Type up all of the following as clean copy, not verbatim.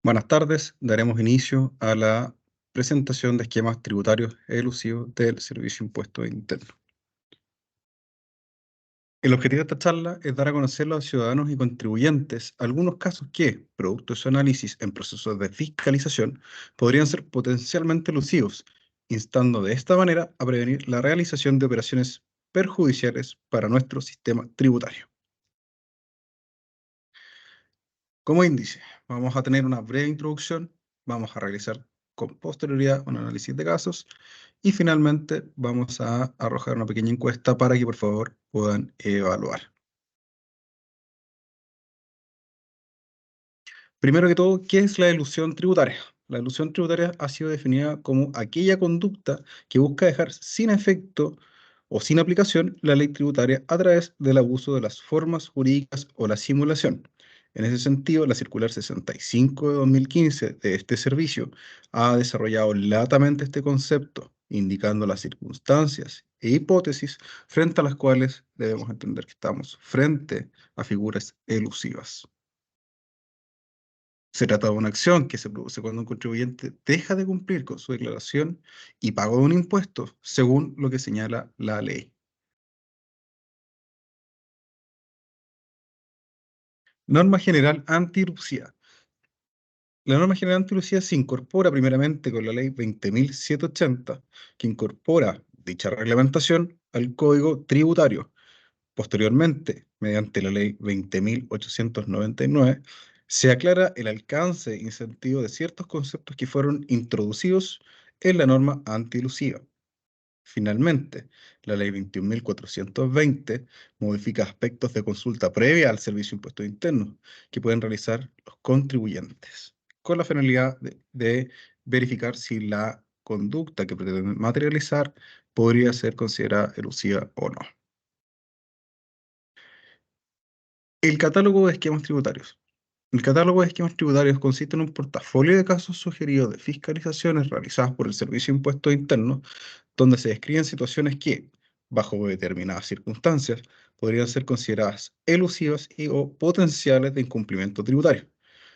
Buenas tardes, daremos inicio a la presentación de esquemas tributarios elusivos del Servicio Impuesto Interno. El objetivo de esta charla es dar a conocer a los ciudadanos y contribuyentes algunos casos que, producto de su análisis en procesos de fiscalización, podrían ser potencialmente elusivos, instando de esta manera a prevenir la realización de operaciones perjudiciales para nuestro sistema tributario. Como índice, vamos a tener una breve introducción, vamos a realizar con posterioridad un análisis de casos y finalmente vamos a arrojar una pequeña encuesta para que por favor puedan evaluar. Primero que todo, ¿qué es la elusión tributaria? La elusión tributaria ha sido definida como aquella conducta que busca dejar sin efecto o sin aplicación la ley tributaria a través del abuso de las formas jurídicas o la simulación. En ese sentido, la circular 65 de 2015 de este servicio ha desarrollado latamente este concepto, indicando las circunstancias e hipótesis frente a las cuales debemos entender que estamos frente a figuras elusivas. Se trata de una acción que se produce cuando un contribuyente deja de cumplir con su declaración y pago de un impuesto, según lo que señala la ley. Norma General Antirrusia. La norma general antilucía se incorpora primeramente con la ley 20.780, que incorpora dicha reglamentación al Código Tributario. Posteriormente, mediante la ley 20.899, se aclara el alcance e incentivo de ciertos conceptos que fueron introducidos en la norma antilusiva. Finalmente, la ley 21.420 modifica aspectos de consulta previa al Servicio de Impuestos Internos que pueden realizar los contribuyentes, con la finalidad de verificar si la conducta que pretenden materializar podría ser considerada elusiva o no. El catálogo de esquemas tributarios. El catálogo de esquemas tributarios consiste en un portafolio de casos sugeridos de fiscalizaciones realizadas por el Servicio de Impuestos Internos, donde se describen situaciones que, bajo determinadas circunstancias, podrían ser consideradas elusivas y o potenciales de incumplimiento tributario.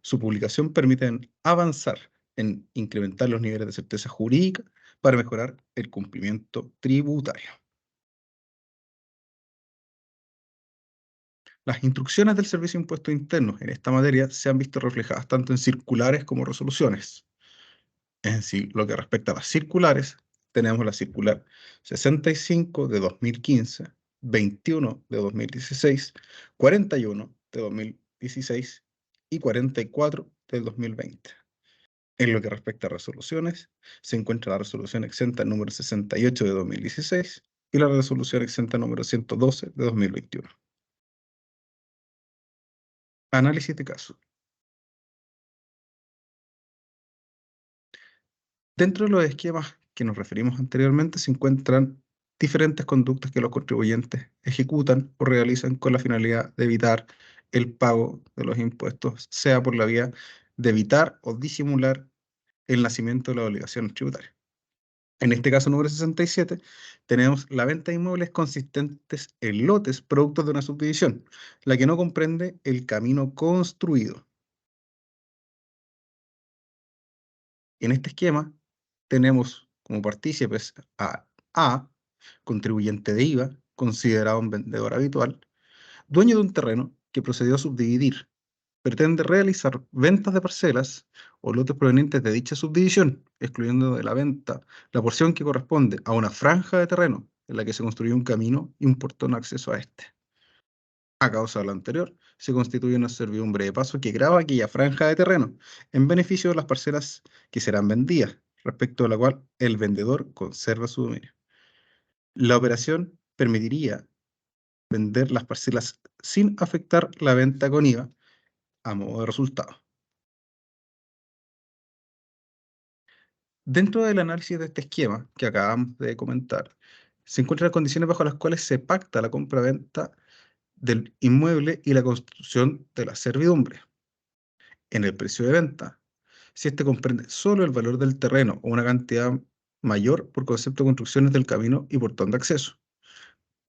Su publicación permite avanzar en incrementar los niveles de certeza jurídica para mejorar el cumplimiento tributario. Las instrucciones del Servicio de Impuestos Internos en esta materia se han visto reflejadas tanto en circulares como resoluciones. Es decir, lo que respecta a las circulares, tenemos la circular 65 de 2015, 21 de 2016, 41 de 2016 y 44 del 2020. En lo que respecta a resoluciones, se encuentra la resolución exenta número 68 de 2016 y la resolución exenta número 112 de 2021. Análisis de caso. Dentro de los esquemas que nos referimos anteriormente se encuentran diferentes conductas que los contribuyentes ejecutan o realizan con la finalidad de evitar el pago de los impuestos, sea por la vía de evitar o disimular el nacimiento de las obligaciones tributarias. En este caso número 67, tenemos la venta de inmuebles consistentes en lotes productos de una subdivisión, la que no comprende el camino construido. En este esquema tenemos como partícipes A, contribuyente de IVA, considerado un vendedor habitual, dueño de un terreno que procedió a subdividir, pretende realizar ventas de parcelas o lotes provenientes de dicha subdivisión, excluyendo de la venta la porción que corresponde a una franja de terreno en la que se construyó un camino y un portón de acceso a este. A causa de lo anterior, se constituye una servidumbre de paso que grava aquella franja de terreno en beneficio de las parcelas que serán vendidas, respecto a la cual el vendedor conserva su dominio. La operación permitiría vender las parcelas sin afectar la venta con IVA a modo de resultado. Dentro del análisis de este esquema que acabamos de comentar, se encuentran las condiciones bajo las cuales se pacta la compra-venta del inmueble y la constitución de la servidumbre. En el precio de venta, si este comprende solo el valor del terreno o una cantidad mayor por concepto de construcciones del camino y portón de acceso.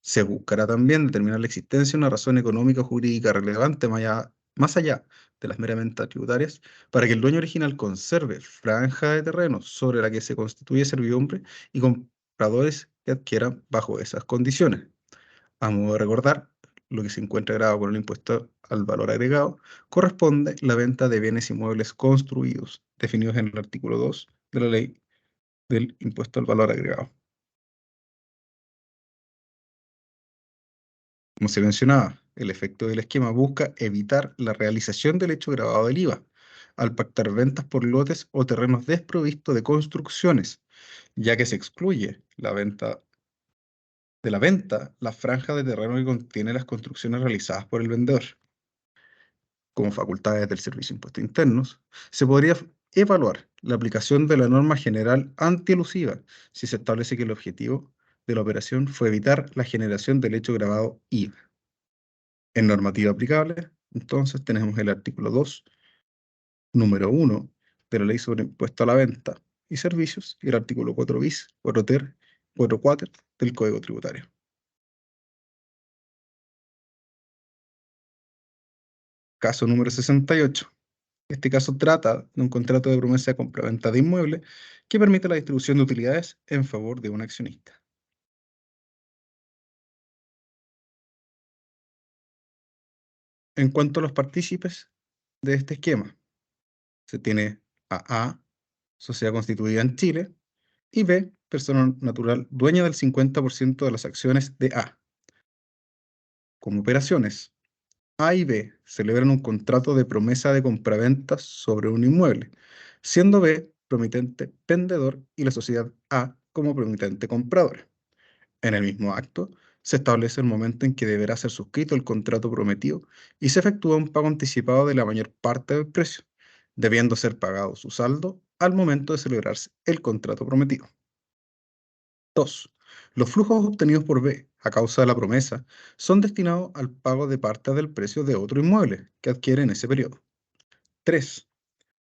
Se buscará también determinar la existencia de una razón económica o jurídica relevante más allá Más allá de las meramente tributarias, para que el dueño original conserve franja de terreno sobre la que se constituye servidumbre y compradores que adquieran bajo esas condiciones. A modo de recordar, lo que se encuentra grabado con el impuesto al valor agregado corresponde la venta de bienes inmuebles construidos, definidos en el artículo 2 de la ley del impuesto al valor agregado. Como se mencionaba, el efecto del esquema busca evitar la realización del hecho grabado del IVA, al pactar ventas por lotes o terrenos desprovistos de construcciones, ya que se excluye de la venta la franja de terreno que contiene las construcciones realizadas por el vendedor. Como facultades del Servicio de Impuestos Internos, se podría evaluar la aplicación de la norma general antielusiva si se establece que el objetivo de la operación fue evitar la generación del hecho grabado IVA. En normativa aplicable, entonces tenemos el artículo 2, número 1 de la Ley sobre Impuesto a la Venta y Servicios y el artículo 4 bis, 4 ter, 4 quater del Código Tributario. Caso número 68. Este caso trata de un contrato de promesa de compraventa de inmueble que permite la distribución de utilidades en favor de un accionista. En cuanto a los partícipes de este esquema, se tiene a A, sociedad constituida en Chile, y B, persona natural dueña del 50% de las acciones de A. Como operaciones, A y B celebran un contrato de promesa de compraventa sobre un inmueble, siendo B promitente vendedor y la sociedad A como promitente comprador. En el mismo acto, se establece el momento en que deberá ser suscrito el contrato prometido y se efectúa un pago anticipado de la mayor parte del precio, debiendo ser pagado su saldo al momento de celebrarse el contrato prometido. 2. Los flujos obtenidos por B a causa de la promesa son destinados al pago de parte del precio de otro inmueble que adquiere en ese periodo. 3.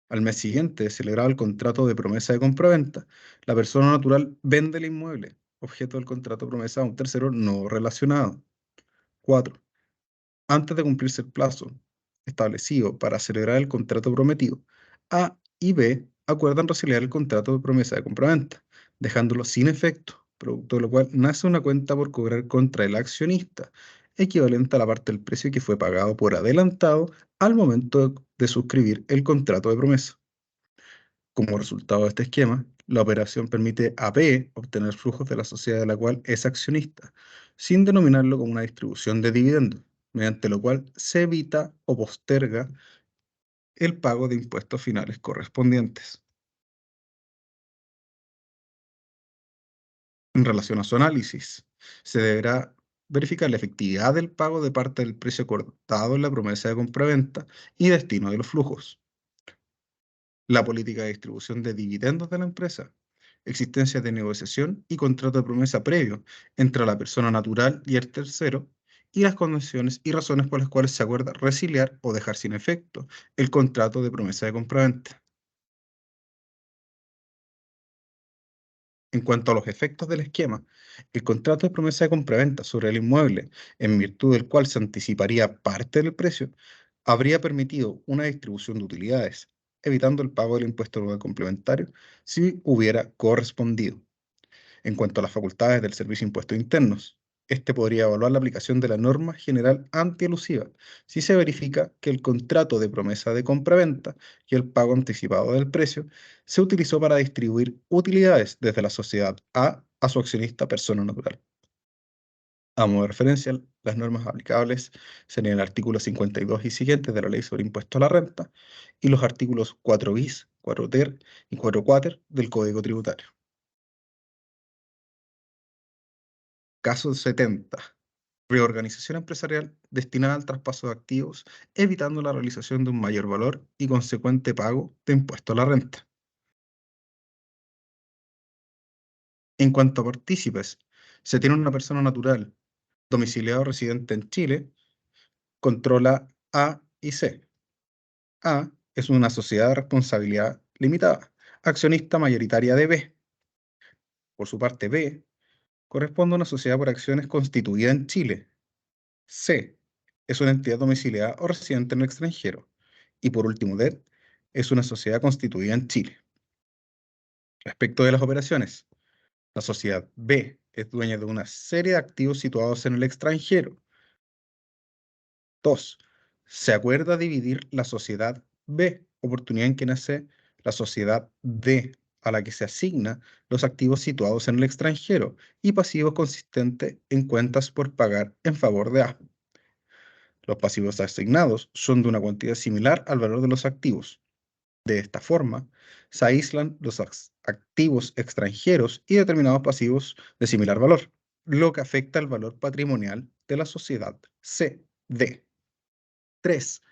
Al mes siguiente de celebrado el contrato de promesa de compraventa, la persona natural vende el inmueble, objeto del contrato de promesa, a un tercero no relacionado. 4. Antes de cumplirse el plazo establecido para celebrar el contrato prometido, A y B acuerdan resiliar el contrato de promesa de compraventa, dejándolo sin efecto, producto de lo cual nace una cuenta por cobrar contra el accionista, equivalente a la parte del precio que fue pagado por adelantado al momento de suscribir el contrato de promesa. Como resultado de este esquema, la operación permite a B obtener flujos de la sociedad de la cual es accionista, sin denominarlo como una distribución de dividendos, mediante lo cual se evita o posterga el pago de impuestos finales correspondientes. En relación a su análisis, se deberá verificar la efectividad del pago de parte del precio acordado en la promesa de compraventa y destino de los flujos, la política de distribución de dividendos de la empresa, existencia de negociación y contrato de promesa previo entre la persona natural y el tercero, y las condiciones y razones por las cuales se acuerda resiliar o dejar sin efecto el contrato de promesa de compraventa. En cuanto a los efectos del esquema, el contrato de promesa de compraventa sobre el inmueble, en virtud del cual se anticiparía parte del precio, habría permitido una distribución de utilidades, evitando el pago del impuesto global complementario si hubiera correspondido. En cuanto a las facultades del Servicio de Impuestos Internos, este podría evaluar la aplicación de la norma general antielusiva si se verifica que el contrato de promesa de compraventa y el pago anticipado del precio se utilizó para distribuir utilidades desde la sociedad a su accionista persona natural. A modo de referencia, las normas aplicables serían el artículo 52 y siguientes de la Ley sobre Impuesto a la Renta y los artículos 4 bis, 4 ter y 4 quater del Código Tributario. Caso 70. Reorganización empresarial destinada al traspaso de activos, evitando la realización de un mayor valor y consecuente pago de impuesto a la renta. En cuanto a partícipes, se tiene una persona natural, domiciliado o residente en Chile, controla A y C. A es una sociedad de responsabilidad limitada, accionista mayoritaria de B. Por su parte, B corresponde a una sociedad por acciones constituida en Chile. C es una entidad domiciliada o residente en el extranjero. Y por último, D es una sociedad constituida en Chile. Respecto de las operaciones, la sociedad B es dueña de una serie de activos situados en el extranjero. 2. Se acuerda dividir la sociedad B, oportunidad en que nace la sociedad D, a la que se asigna los activos situados en el extranjero y pasivos consistentes en cuentas por pagar en favor de A. Los pasivos asignados son de una cuantía similar al valor de los activos. De esta forma, se aíslan los activos extranjeros y determinados pasivos de similar valor, lo que afecta el valor patrimonial de la sociedad C, D. 3.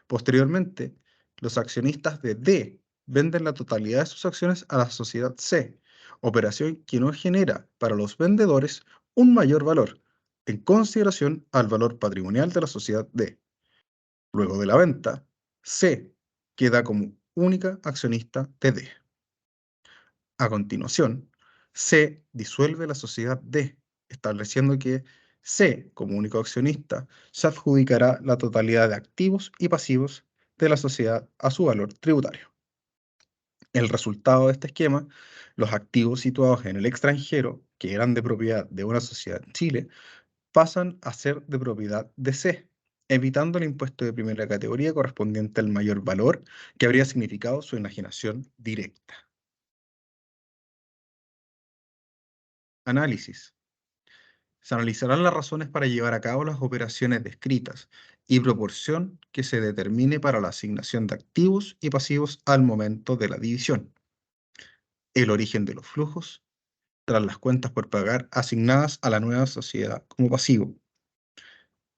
Posteriormente, los accionistas de D venden la totalidad de sus acciones a la sociedad C, operación que no genera para los vendedores un mayor valor, en consideración al valor patrimonial de la sociedad D. Luego de la venta, C queda como única accionista de D. A continuación, C disuelve la sociedad D, estableciendo que C, como único accionista, se adjudicará la totalidad de activos y pasivos de la sociedad a su valor tributario. El resultado de este esquema, los activos situados en el extranjero, que eran de propiedad de una sociedad en Chile, pasan a ser de propiedad de C, evitando el impuesto de primera categoría correspondiente al mayor valor que habría significado su enajenación directa. Análisis. Se analizarán las razones para llevar a cabo las operaciones descritas y proporción que se determine para la asignación de activos y pasivos al momento de la división. El origen de los flujos tras las cuentas por pagar asignadas a la nueva sociedad como pasivo.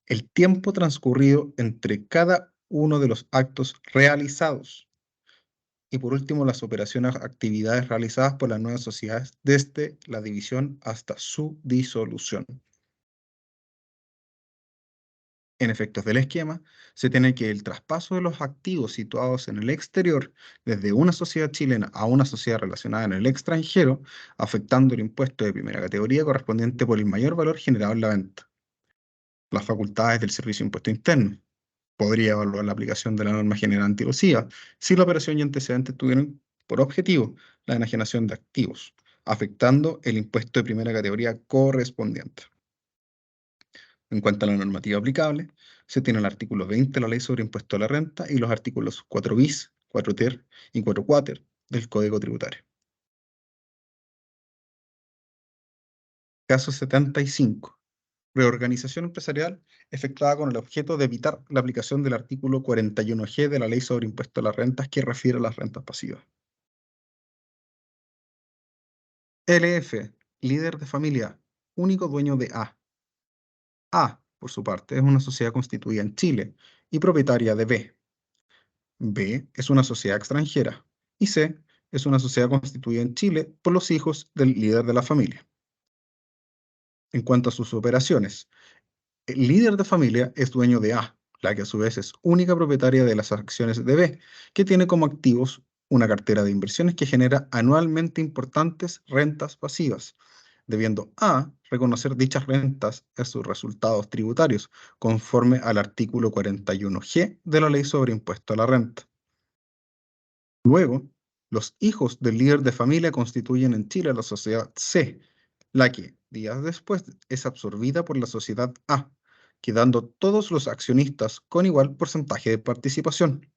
El tiempo transcurrido entre cada uno de los actos realizados. Y por último, las operaciones, actividades realizadas por las nuevas sociedades desde la división hasta su disolución. En efectos del esquema, se tiene que el traspaso de los activos situados en el exterior desde una sociedad chilena a una sociedad relacionada en el extranjero, afectando el impuesto de primera categoría correspondiente por el mayor valor generado en la venta. Las facultades del Servicio de Impuesto Interno. Podría evaluar la aplicación de la norma general anti-evasiva si la operación y antecedentes tuvieran por objetivo la enajenación de activos, afectando el impuesto de primera categoría correspondiente. En cuanto a la normativa aplicable, se tiene el artículo 20 de la Ley sobre Impuesto a la Renta y los artículos 4 bis, 4 ter y 4 quater del Código Tributario. Caso 75. Reorganización empresarial efectuada con el objeto de evitar la aplicación del artículo 41G de la Ley sobre Impuesto a las Rentas que refiere a las rentas pasivas. LF, líder de familia, único dueño de A. A, por su parte, es una sociedad constituida en Chile y propietaria de B. B es una sociedad extranjera y C es una sociedad constituida en Chile por los hijos del líder de la familia. En cuanto a sus operaciones, el líder de familia es dueño de A, la que a su vez es única propietaria de las acciones de B, que tiene como activos una cartera de inversiones que genera anualmente importantes rentas pasivas, debiendo A reconocer dichas rentas en sus resultados tributarios, conforme al artículo 41G de la Ley sobre Impuesto a la Renta. Luego, los hijos del líder de familia constituyen en Chile la sociedad C, la que, días después, es absorbida por la sociedad A, quedando todos los accionistas con igual porcentaje de participación.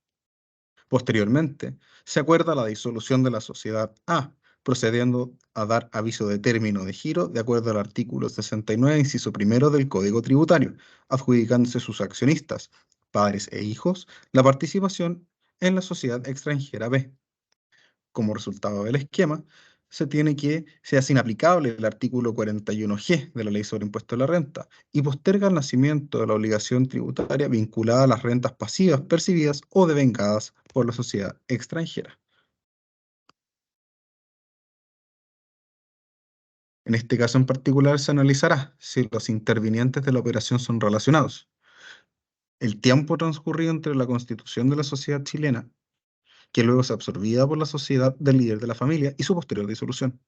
Posteriormente, se acuerda la disolución de la sociedad A, procediendo a dar aviso de término de giro de acuerdo al artículo 69, inciso primero del Código Tributario, adjudicándose sus accionistas, padres e hijos, la participación en la sociedad extranjera B. Como resultado del esquema, se hace inaplicable el artículo 41G de la Ley sobre Impuesto a la Renta y posterga el nacimiento de la obligación tributaria vinculada a las rentas pasivas percibidas o devengadas por la sociedad extranjera. En este caso en particular se analizará si los intervinientes de la operación son relacionados, el tiempo transcurrido entre la constitución de la sociedad chilena, que luego es absorbida por la sociedad del líder de la familia y su posterior disolución.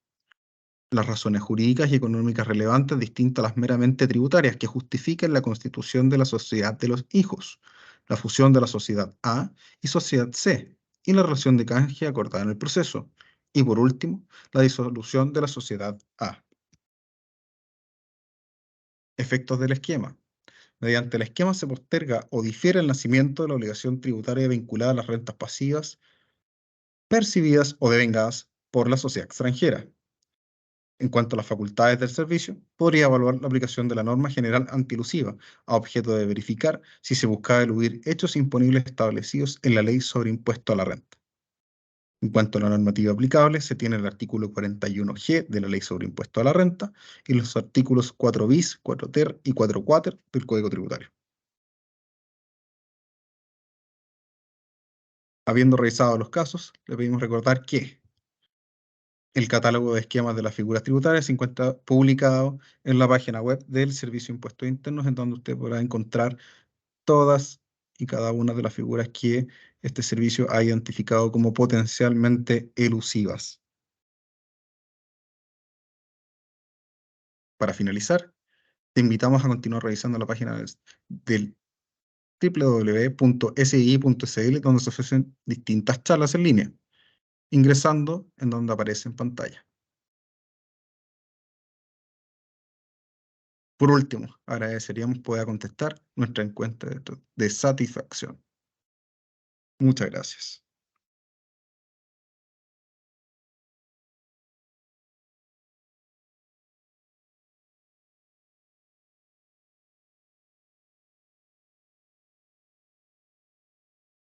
las razones jurídicas y económicas relevantes distintas a las meramente tributarias que justifiquen la constitución de la sociedad de los hijos, la fusión de la sociedad A y sociedad C, y la relación de canje acordada en el proceso. Y por último, la disolución de la sociedad A. Efectos del esquema. Mediante el esquema se posterga o difiere el nacimiento de la obligación tributaria vinculada a las rentas pasivas percibidas o devengadas por la sociedad extranjera. En cuanto a las facultades del servicio, podría evaluar la aplicación de la norma general antielusiva, a objeto de verificar si se buscaba eludir hechos imponibles establecidos en la Ley sobre Impuesto a la Renta. En cuanto a la normativa aplicable, se tiene el artículo 41G de la Ley sobre Impuesto a la Renta y los artículos 4 bis, 4 ter y 4 quater del Código Tributario. Habiendo revisado los casos, le pedimos recordar que el catálogo de esquemas de las figuras tributarias se encuentra publicado en la página web del Servicio de Impuestos Internos, en donde usted podrá encontrar todas y cada una de las figuras que este servicio ha identificado como potencialmente elusivas. Para finalizar, te invitamos a continuar revisando la página del www.si.cl, donde se ofrecen distintas charlas en línea, ingresando en donde aparece en pantalla. Por último, agradeceríamos poder contestar nuestra encuesta de satisfacción. Muchas gracias.